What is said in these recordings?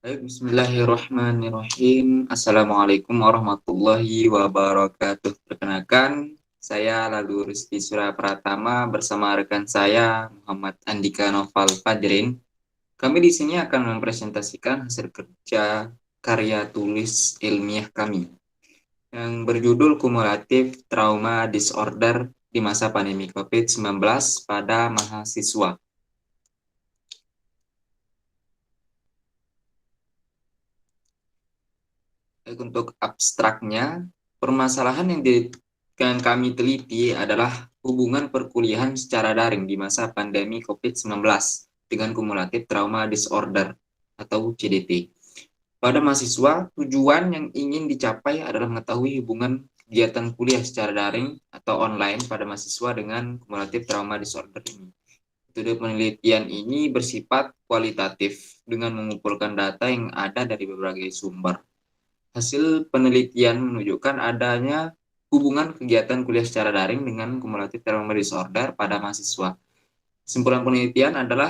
Baik, bismillahirrahmanirrahim. Assalamualaikum warahmatullahi wabarakatuh. Perkenalkan, saya Lalu Rizky Surya Pratama bersama rekan saya Muhammad Andika Noval Fajrin. Kami di sini akan mempresentasikan hasil kerja karya tulis ilmiah kami yang berjudul Kumulatif Trauma Disorder di masa pandemi COVID-19 pada mahasiswa. Untuk abstraknya, permasalahan yang kami teliti adalah hubungan perkuliahan secara daring di masa pandemi COVID-19 dengan kumulatif trauma disorder atau CDT. Pada mahasiswa, tujuan yang ingin dicapai adalah mengetahui hubungan kegiatan kuliah secara daring atau online pada mahasiswa dengan kumulatif trauma disorder ini. Metode penelitian ini bersifat kualitatif dengan mengumpulkan data yang ada dari berbagai sumber. Hasil penelitian menunjukkan adanya hubungan kegiatan kuliah secara daring dengan kumulatif trauma disorder pada mahasiswa. Kesimpulan penelitian adalah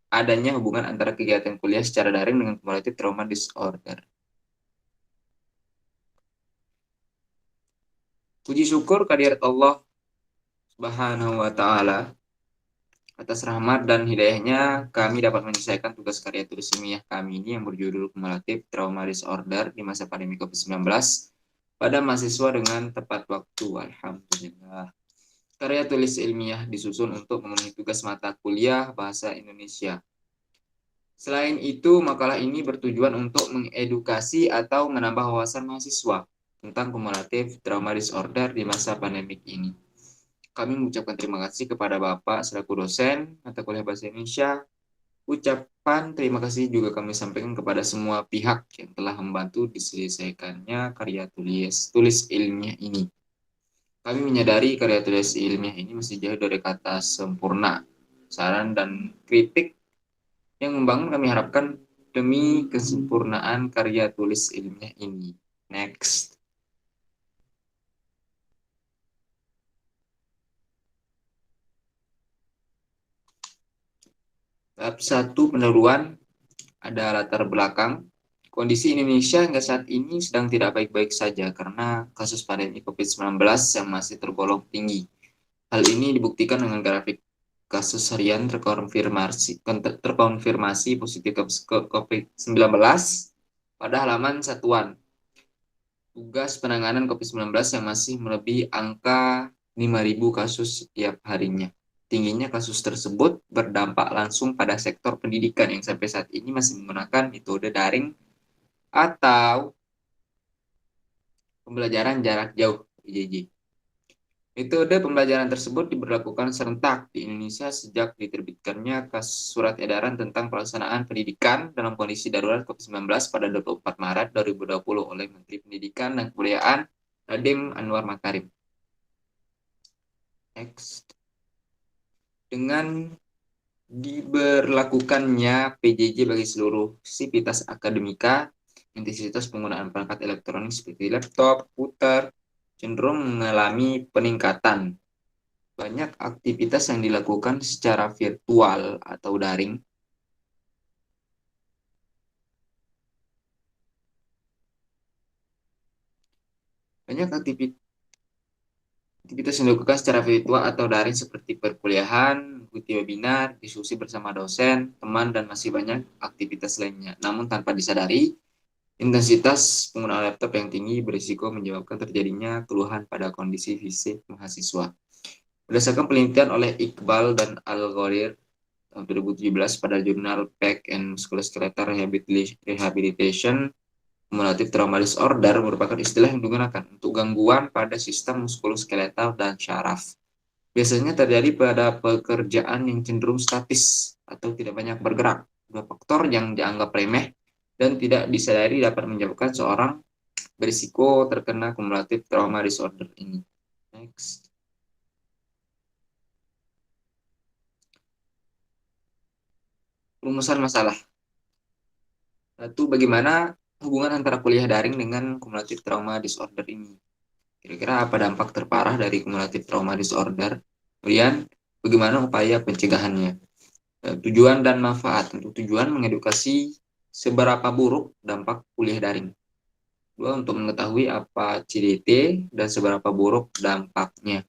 adanya hubungan antara kegiatan kuliah secara daring dengan kumulatif trauma disorder. Puji syukur kehadirat Allah Subhanahu wa taala atas rahmat dan hidayahnya kami dapat menyelesaikan tugas karya tulis ilmiah kami ini yang berjudul Kumulatif Trauma Disorder di masa pandemi COVID-19 pada mahasiswa dengan tepat waktu. Alhamdulillah. Karya tulis ilmiah disusun untuk memenuhi tugas mata kuliah Bahasa Indonesia. Selain itu, makalah ini bertujuan untuk mengedukasi atau menambah wawasan mahasiswa tentang kumulatif trauma disorder di masa pandemik ini. Kami mengucapkan terima kasih kepada Bapak selaku dosen mata kuliah Bahasa Indonesia. Ucapan terima kasih juga kami sampaikan kepada semua pihak yang telah membantu diselesaikannya karya tulis ilmiah ini. Kami menyadari karya tulis ilmiah ini masih jauh dari kata sempurna. Saran dan kritik yang membangun kami harapkan demi kesempurnaan karya tulis ilmiah ini. Next. Tahap 1 pendahuluan ada latar belakang. Kondisi Indonesia hingga saat ini sedang tidak baik-baik saja karena kasus pandemi COVID-19 yang masih tergolong tinggi. Hal ini dibuktikan dengan grafik kasus harian terkonfirmasi positif COVID-19 pada halaman satuan. Tugas penanganan COVID-19 yang masih melebihi angka 5.000 kasus setiap harinya. Tingginya kasus tersebut berdampak langsung pada sektor pendidikan yang sampai saat ini masih menggunakan metode daring atau pembelajaran jarak jauh (PJJ). Metode pembelajaran tersebut diberlakukan serentak di Indonesia sejak diterbitkannya surat edaran tentang pelaksanaan pendidikan dalam kondisi darurat COVID-19 pada 24 Maret 2020 oleh Menteri Pendidikan dan Kebudayaan Nadiem Anwar Makarim. Next. Dengan diberlakukannya PJJ bagi seluruh sivitas akademika, intensitas penggunaan perangkat elektronik seperti laptop, komputer, cenderung mengalami peningkatan. Banyak aktivitas yang dilakukan secara virtual atau daring. Banyak aktivitas yang dilakukan secara virtual atau daring seperti perkuliahan, mengikuti webinar, diskusi bersama dosen, teman, dan masih banyak aktivitas lainnya. Namun tanpa disadari, intensitas penggunaan laptop yang tinggi berisiko menyebabkan terjadinya keluhan pada kondisi fisik mahasiswa. Berdasarkan penelitian oleh Iqbal dan Al-Ghorir tahun 2017 pada jurnal Back and Musculoskeletal Rehabilitation, kumulatif trauma disorder merupakan istilah yang digunakan untuk gangguan pada sistem muskuloskeletal dan syaraf. Biasanya terjadi pada pekerjaan yang cenderung statis atau tidak banyak bergerak. Dua faktor yang dianggap remeh dan tidak disadari dapat menyebabkan seorang berisiko terkena kumulatif trauma disorder ini. Next. Rumusan masalah. Satu, bagaimana hubungan antara kuliah daring dengan kumulatif trauma disorder ini? Kira-kira apa dampak terparah dari kumulatif trauma disorder? Kemudian, bagaimana upaya pencegahannya? Tujuan dan manfaat. Untuk tujuan mengedukasi Seberapa buruk dampak kuliah daring? Dua, untuk mengetahui apa CDT dan seberapa buruk dampaknya.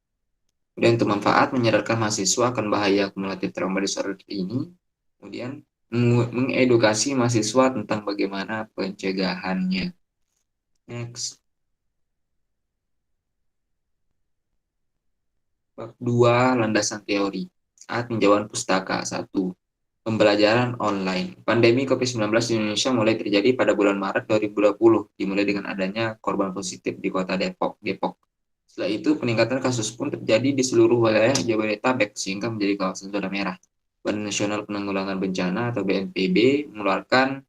Kemudian untuk manfaat, menyadarkan mahasiswa akan bahaya akumulatif trauma disorder ini. Kemudian mengedukasi mahasiswa tentang bagaimana pencegahannya. Next. Bab 2, landasan teori. A. Tinjauan pustaka. 1. Pembelajaran online. Pandemi COVID-19 di Indonesia mulai terjadi pada bulan Maret 2020, dimulai dengan adanya korban positif di kota Depok. Setelah itu, peningkatan kasus pun terjadi di seluruh wilayah Jabodetabek, sehingga menjadi kawasan zona merah. Badan Nasional Penanggulangan Bencana atau BNPB mengeluarkan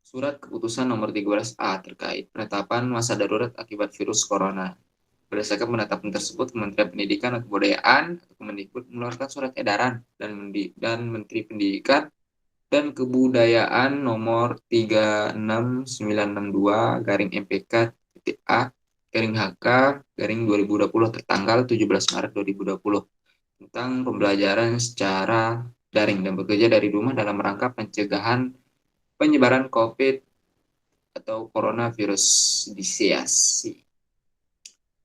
Surat Keputusan Nomor 13A terkait penetapan masa darurat akibat virus corona. Berdasarkan penetapan tersebut, Kementerian Pendidikan dan Kebudayaan atau Kemendikbud mengeluarkan surat edaran dan Menteri Pendidikan dan Kebudayaan nomor 36962 garing MPK A garing HK garing 2020 tertanggal 17 Maret 2020 tentang pembelajaran secara daring dan bekerja dari rumah dalam rangka pencegahan penyebaran COVID atau coronavirus disease.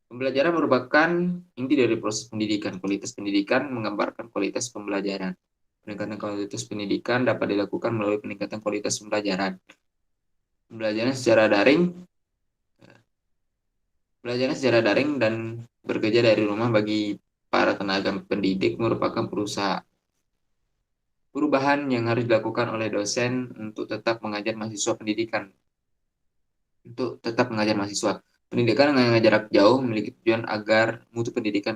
Pembelajaran merupakan inti dari proses pendidikan. Kualitas pendidikan menggambarkan kualitas pembelajaran. Peningkatan kualitas pendidikan dapat dilakukan melalui peningkatan kualitas pembelajaran. Pembelajaran secara daring dan bekerja dari rumah bagi para tenaga pendidik merupakan perubahan yang harus dilakukan oleh dosen untuk tetap mengajar mahasiswa pendidikan. Pendidikan dengan jarak jauh memiliki tujuan agar mutu pendidikan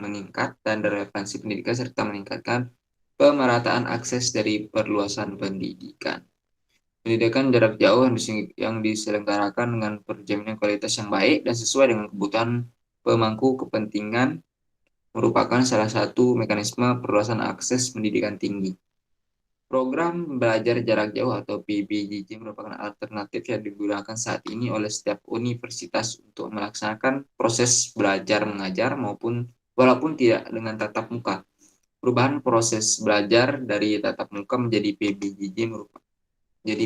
meningkat dan relevansi pendidikan serta meningkatkan pemerataan akses dari perluasan pendidikan. Pendidikan jarak jauh yang diselenggarakan dengan perjaminan kualitas yang baik dan sesuai dengan kebutuhan pemangku kepentingan merupakan salah satu mekanisme perluasan akses pendidikan tinggi. Program belajar jarak jauh atau PBJJ merupakan alternatif yang digunakan saat ini oleh setiap universitas untuk melaksanakan proses belajar mengajar walaupun tidak dengan tatap muka. Perubahan proses belajar dari tatap muka menjadi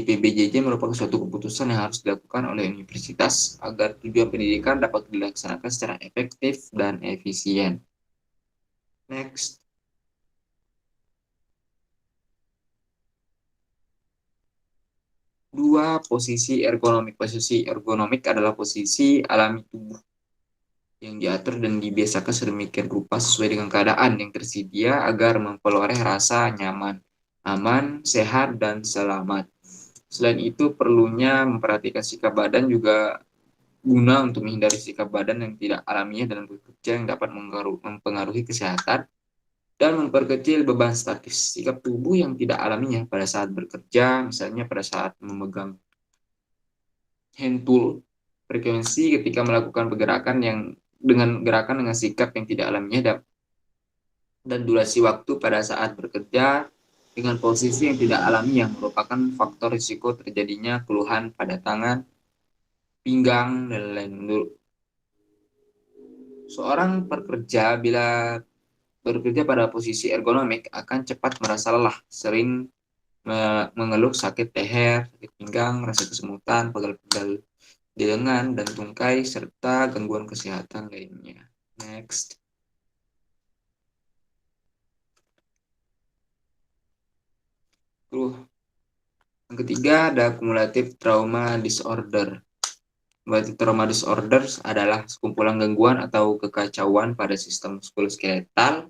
PBJJ merupakan suatu keputusan yang harus dilakukan oleh universitas agar tujuan pendidikan dapat dilaksanakan secara efektif dan efisien. Next. Dua, posisi ergonomik. Posisi ergonomik adalah posisi alami tubuh yang diatur dan dibiasakan sedemikian rupa sesuai dengan keadaan yang tersedia agar memperoleh rasa nyaman, aman, sehat, dan selamat. Selain itu, perlunya memperhatikan sikap badan juga guna untuk menghindari sikap badan yang tidak alamiah dalam bekerja yang dapat mempengaruhi kesehatan dan memperkecil beban statis. Sikap tubuh yang tidak alamiah pada saat bekerja, misalnya pada saat memegang hand tool, frekuensi ketika melakukan pergerakan dengan sikap yang tidak alamiah dan durasi waktu pada saat bekerja dengan posisi yang tidak alamiah merupakan faktor risiko terjadinya keluhan pada tangan, pinggang, dan lain-lain. Seorang pekerja bila bekerja pada posisi ergonomik akan cepat merasa lelah, sering mengeluh sakit leher, sakit pinggang, rasa kesemutan, pegal-pegal di lengan dan tungkai, serta gangguan kesehatan lainnya. Next. Yang ketiga ada cumulative trauma disorder. Cumulative trauma disorders adalah sekumpulan gangguan atau kekacauan pada sistem muskuloskeletal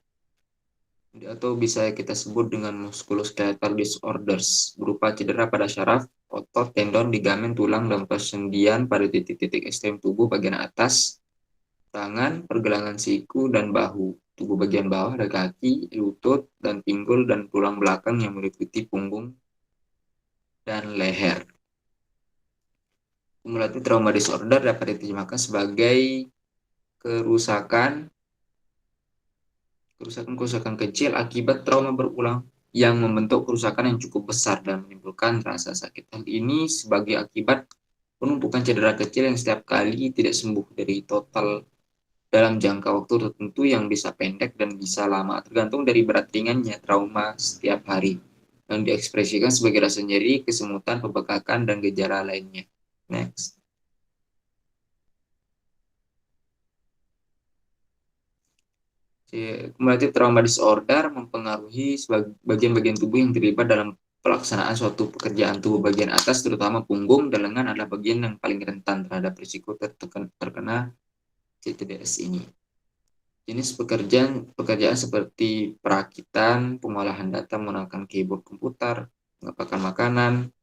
atau bisa kita sebut dengan musculoskeletal disorders berupa cedera pada syaraf, otot, tendon, ligamen, tulang, dan persendian pada titik-titik ekstrem tubuh bagian atas, tangan, pergelangan siku, dan bahu. Tubuh bagian bawah ada kaki, lutut, dan pinggul, dan tulang belakang yang meliputi punggung dan leher. Cumulative trauma disorder dapat diterjemahkan sebagai kerusakan kecil akibat trauma berulang yang membentuk kerusakan yang cukup besar dan menimbulkan rasa sakit. Hal ini sebagai akibat penumpukan cedera kecil yang setiap kali tidak sembuh dari total dalam jangka waktu tertentu yang bisa pendek dan bisa lama, tergantung dari berat ringannya trauma setiap hari. yang diekspresikan sebagai rasa nyeri, kesemutan, pembekakan, dan gejala lainnya. Next. Kumulatif trauma disorder mempengaruhi bagian-bagian tubuh yang terlibat dalam pelaksanaan suatu pekerjaan tubuh. Bagian atas, terutama punggung dan lengan, adalah bagian yang paling rentan terhadap risiko terkena CTDS ini. Jenis pekerjaan seperti perakitan, pengolahan data menggunakan keyboard komputer, mengapakan makanan,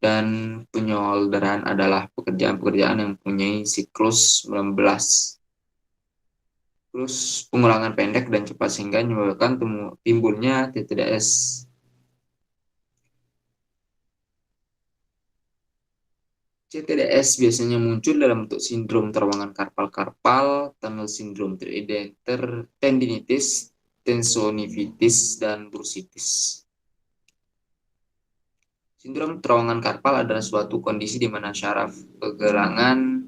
dan penyolderan adalah pekerjaan-pekerjaan yang mempunyai siklus 19. Terus pengulangan pendek dan cepat sehingga menyebabkan timbulnya TTDS. CTDS biasanya muncul dalam bentuk sindrom terowongan karpal-karpal, tunnel syndrome, tendinitis, tensonivitis, dan bursitis. Sindrom terowongan karpal adalah suatu kondisi di mana syaraf pergelangan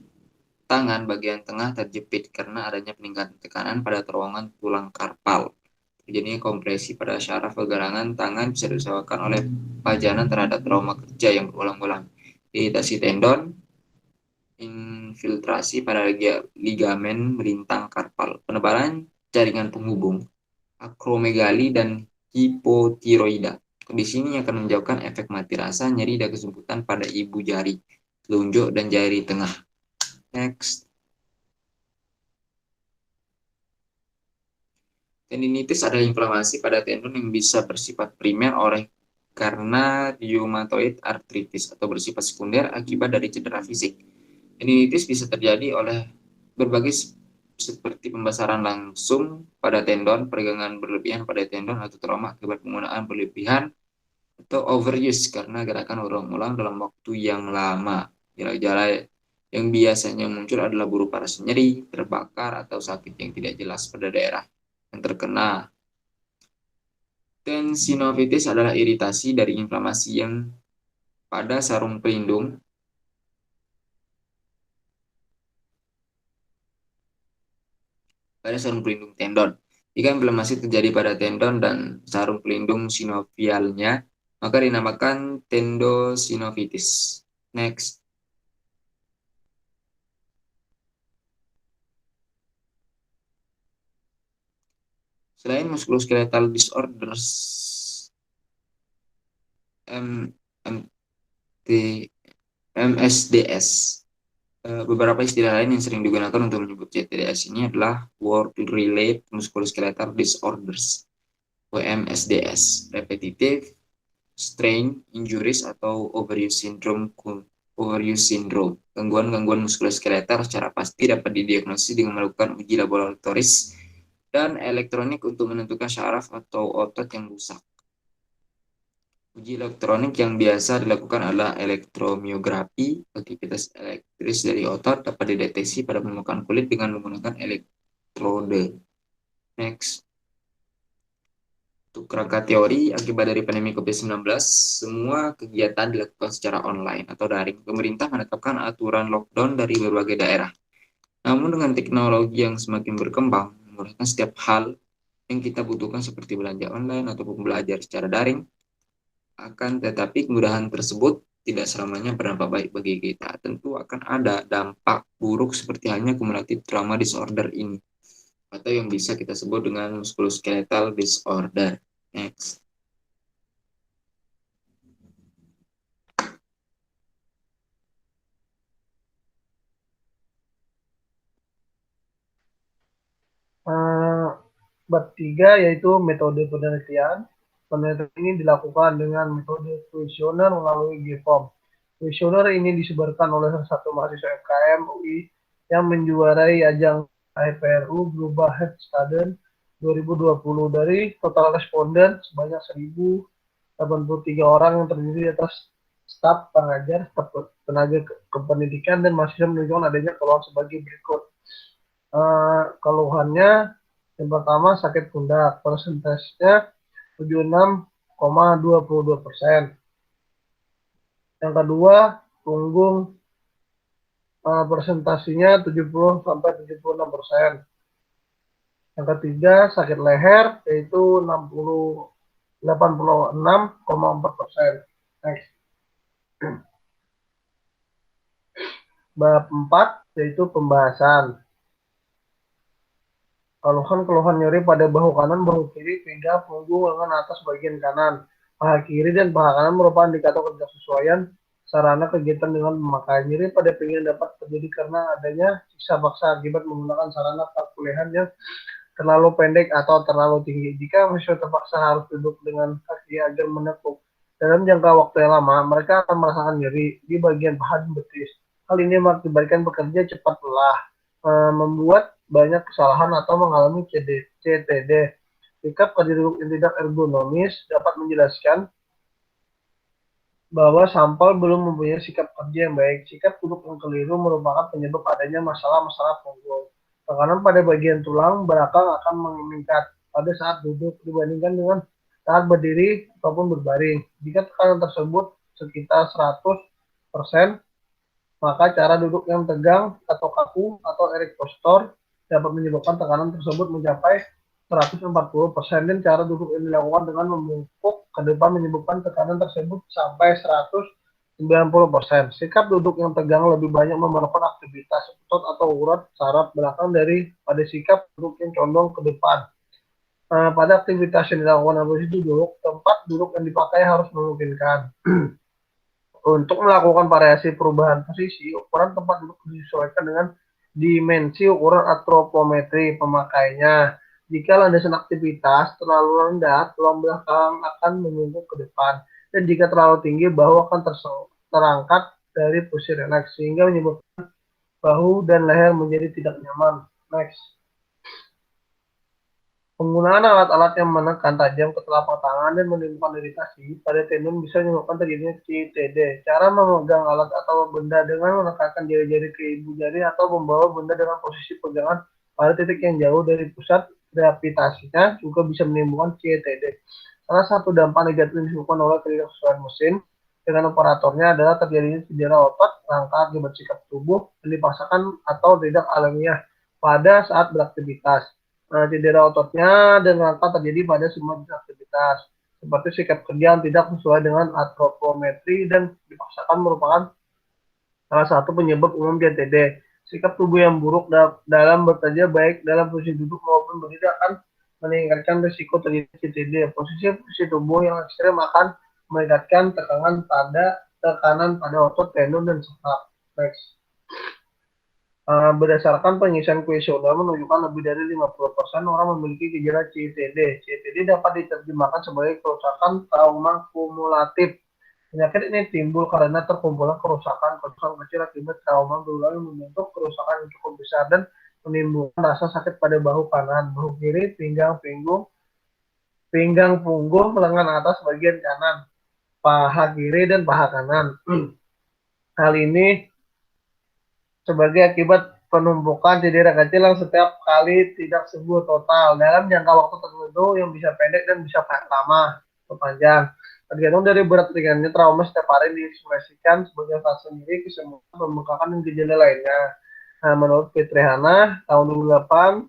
tangan bagian tengah terjepit karena adanya peningkatan tekanan pada terowongan tulang karpal. Terjadinya kompresi pada syaraf pergelangan tangan bisa disebabkan oleh pajanan terhadap trauma kerja yang berulang-ulang, iritasi tendon, infiltrasi pada ligamen melintang karpal, penebalan jaringan penghubung, akromegali, dan hipotiroida. Kondisi ini akan menyebabkan efek mati rasa, nyeri, dan kesempitan pada ibu jari, telunjuk, dan jari tengah. Next. Tendinitis adalah inflamasi pada tendon yang bisa bersifat primer karena rheumatoid arthritis atau bersifat sekunder akibat dari cedera fisik. Tendinitis bisa terjadi oleh berbagai seperti pembesaran langsung pada tendon, peregangan berlebihan pada tendon, atau trauma akibat penggunaan berlebihan atau overuse karena gerakan ulang-ulang dalam waktu yang lama. Gejala yang biasanya muncul adalah berupa rasa nyeri, terbakar, atau sakit yang tidak jelas pada daerah yang terkena. Tensinovitis adalah iritasi dari inflamasi yang pada sarung pelindung tendon. Jika inflamasi terjadi pada tendon dan sarung pelindung sinovialnya, maka dinamakan tendosinovitis. Next. Selain musculoskeletal disorders, MSDS, beberapa istilah lain yang sering digunakan untuk menyebut CTDS ini adalah Work-Related Musculoskeletal Disorders, WMSDS, Repetitive Strain Injuries, atau Overuse Syndrome. Gangguan-gangguan muskuloskeletal secara pasti dapat didiagnosis dengan melakukan uji laboratoris dan elektronik untuk menentukan syaraf atau otot yang rusak. Uji elektronik yang biasa dilakukan adalah elektromiografi. Aktivitas elektris dari otot dapat dideteksi pada permukaan kulit dengan menggunakan elektrode. Next. Untuk kerangka teori, akibat dari pandemi COVID-19, semua kegiatan dilakukan secara online atau daring. Pemerintah menetapkan aturan lockdown dari berbagai daerah. Namun dengan teknologi yang semakin berkembang, memudahkan setiap hal yang kita butuhkan seperti belanja online ataupun belajar secara daring, akan tetapi kemudahan tersebut tidak selamanya berdampak baik bagi kita. Tentu akan ada dampak buruk seperti halnya cumulative trauma disorder ini, atau yang bisa kita sebut dengan musculoskeletal disorder. Next. Bab 3 yaitu metode penelitian. Penelitian ini dilakukan dengan metode kuesioner melalui GFORM. Kuesioner ini disebarkan oleh salah satu mahasiswa FKM UI yang menjuarai ajang IPRU Global Health Study 2020. Dari total responden sebanyak 1.083 orang yang terdiri atas staf pengajar, staf tenaga kependidikan, dan mahasiswa menunjukkan adanya keluhan sebagai berikut. Keluhannya yang pertama sakit pundak, persentasenya 76,22%. Yang kedua punggung, persentasinya 70-76%. Yang ketiga sakit leher yaitu 60 86,4%. Next. Bab 4 yaitu pembahasan. Keluhan-keluhan nyeri pada bahu kanan, bahu kiri, pinggang, punggung, lengan atas bagian kanan. Paha kiri dan paha kanan merupakan indikator ketidaksesuaian sarana kegiatan dengan memakai. Nyeri pada pinggang dapat terjadi karena adanya siksa paksa akibat menggunakan sarana perkuliahan yang terlalu pendek atau terlalu tinggi. Jika mahasiswa terpaksa harus duduk dengan kaki agar menekuk dalam jangka waktu yang lama, mereka akan merasakan nyeri di bagian paha dan betis. Hal ini mengakibatkan bekerja cepat lelah, membuat banyak kesalahan atau mengalami CTD. Sikap kerja duduk yang tidak ergonomis dapat menjelaskan bahwa sampel belum mempunyai sikap kerja yang baik. Sikap duduk yang keliru merupakan penyebab adanya masalah-masalah punggung. Tekanan pada bagian tulang belakang akan meningkat pada saat duduk dibandingkan dengan saat berdiri ataupun berbaring. Jika tekanan tersebut sekitar 100%, maka cara duduk yang tegang atau kaku atau erector posture dapat menyebabkan tekanan tersebut mencapai 140% dan cara duduk yang dilakukan dengan membungkuk ke depan menyebabkan tekanan tersebut sampai 190%. Sikap duduk yang tegang lebih banyak memerlukan aktivitas otot atau urat saraf belakang daripada sikap duduk yang condong ke depan. Pada aktivitas yang dilakukan dalam posisi duduk, tempat duduk yang dipakai harus memungkinkan. Untuk melakukan variasi perubahan posisi, ukuran tempat duduk disesuaikan dengan dimensi ukuran antropometri pemakainya. Jika landasan aktivitas terlalu rendah, tulang belakang akan membungkuk ke depan. Dan jika terlalu tinggi, bahu akan terangkat dari posisi relaks, sehingga menyebabkan bahu dan leher menjadi tidak nyaman. Next. Penggunaan alat-alat yang menekan tajam ke telapak tangan dan menimbulkan iritasi pada tendon bisa menyebabkan terjadinya CTD. Cara memegang alat atau benda dengan menekankan jari-jari ke ibu jari atau membawa benda dengan posisi pegangan pada titik yang jauh dari pusat gravitasinya juga bisa menimbulkan CTD. Salah satu dampak negatif yang disebabkan oleh ketidaksesuaian mesin dengan operatornya adalah terjadinya cedera otot, rangka akibat sikap tubuh yang dipaksakan atau tidak alamiah pada saat beraktivitas. Cedera ototnya dan rangka terjadi pada semua aktivitas, seperti sikap kerja yang tidak sesuai dengan antropometri dan dipaksakan merupakan salah satu penyebab umum CTD. Sikap tubuh yang buruk dalam bekerja baik dalam posisi duduk maupun berdiri akan meningkatkan risiko terjadi CTD. Posisi tubuh yang ekstrem akan meningkatkan tekanan pada otot, tendon, dan saraf. Next. Berdasarkan pengisian kuesioner menunjukkan lebih dari 50% orang memiliki gejala CTD. CTD dapat diterjemahkan sebagai kerusakan trauma kumulatif. Penyakit ini timbul karena terkumpulnya kerusakan kecil akibat trauma berulang yang membentuk kerusakan yang cukup besar dan menimbulkan rasa sakit pada bahu kanan, bahu kiri, pinggang, punggung, lengan atas bagian kanan, paha kiri, dan paha kanan. Hal ini sebagai akibat penumpukan cedera kecil yang setiap kali tidak sembuh total dalam jangka waktu tertentu yang bisa pendek dan bisa lama atau panjang. Tergantung dari berat ringannya trauma setiap hari diekspresikan sebagai fase nyeri, kesembuhan, pembengkakan, dan gejala lainnya. Nah, menurut Fitrihana tahun 2008,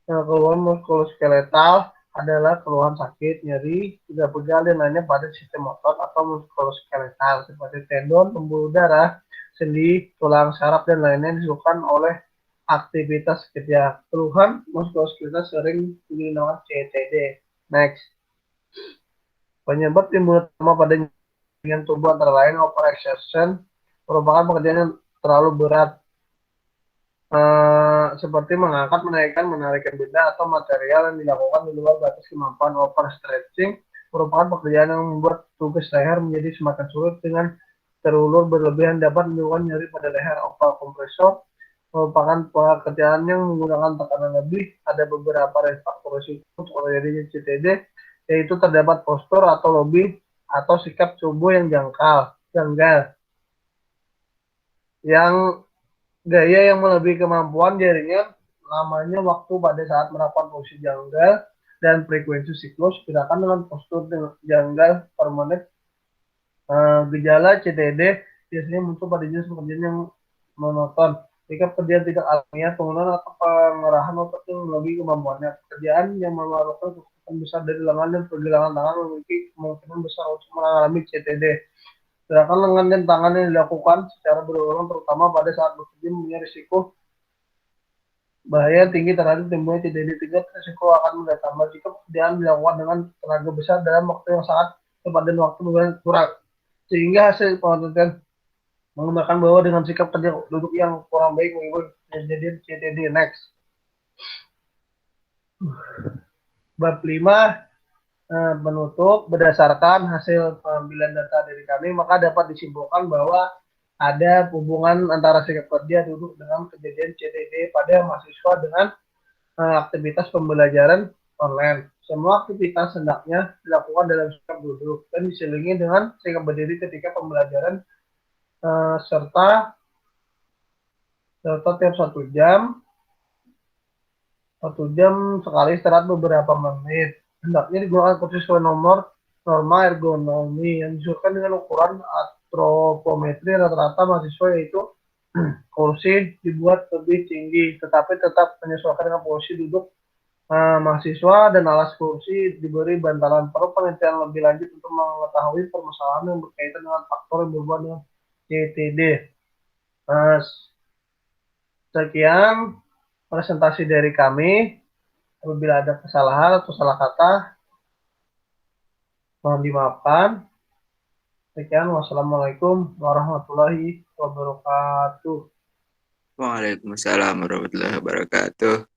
keluhan muskuloskeletal adalah keluhan sakit, nyeri, pegal-pegal, dan lainnya pada sistem otot atau muskuloskeletal seperti tendon, pembuluh darah, sendi, tulang, saraf, dan lainnya disebabkan oleh aktivitas kerja. Keluhan muskuloskeletal sering dinamakan CTD. Next. Penyebab timbul trauma pada bagian tubuh antara lain overexertion merupakan pekerjaan yang terlalu berat, seperti mengangkat, menaikkan, menarikkan benda atau material yang dilakukan di luar batas kemampuan. Overstretching merupakan pekerjaan yang membuat tugas leher menjadi semakin sulit dengan terulur berlebihan dapat menimbulkan nyeri pada leher. Overcompressor merupakan pekerjaan yang menggunakan tekanan lebih. Ada beberapa faktor risiko untuk terjadinya CTD, yaitu terdapat postur atau lobby atau sikap tubuh yang janggal, yang gaya yang melebihi kemampuan jaringan, lamanya waktu pada saat melakukan posisi janggal, dan frekuensi siklus gerakan dengan postur janggal per menit. Gejala CTD biasanya muncul pada jenis pekerjaan yang monoton, sikap kerja tidak alamiah, penggunaan atau pengerahan otot yang melebihi kemampuannya, pekerjaan yang memerlukan besar dari lengan dan pergelangan tangan memiliki kemungkinan besar untuk mengalami CTD. Gerakan lengan dan tangan yang dilakukan secara berulang terutama pada saat bekerja punya risiko bahaya tinggi terhadap timbulnya CTD. Tingkat risiko akan bertambah jika pekerjaan dilakukan dengan tenaga besar dalam waktu yang sangat cepat dan waktu kurang. Sehingga hasil penelitian mengembangkan bahwa dengan sikap kerja duduk yang kurang baik menimbulkan kejadian CTD. Next. Bab 5 penutup, berdasarkan hasil pengambilan data dari kami, maka dapat disimpulkan bahwa ada hubungan antara sikap kerja duduk dengan kejadian CTD pada mahasiswa dengan aktivitas pembelajaran online. Semua aktivitas hendaknya dilakukan dalam sikap duduk dan diselingi dengan sikap berdiri ketika pembelajaran serta tiap 1 jam sekali istirahat beberapa menit. Hendaknya digunakan kursi sesuai norma ergonomi yang disesuaikan dengan ukuran antropometri rata-rata mahasiswa, yaitu kursi dibuat lebih tinggi tetapi tetap menyesuaikan dengan posisi duduk mahasiswa dan alas kursi diberi bantalan. Perlu penelitian lebih lanjut untuk mengetahui permasalahan yang berkaitan dengan faktor yang berubah dengan CTD. Sekian presentasi dari kami. Apabila ada kesalahan atau salah kata, mohon dimaafkan. Sekian, wassalamualaikum warahmatullahi wabarakatuh. Waalaikumsalam warahmatullahi wabarakatuh.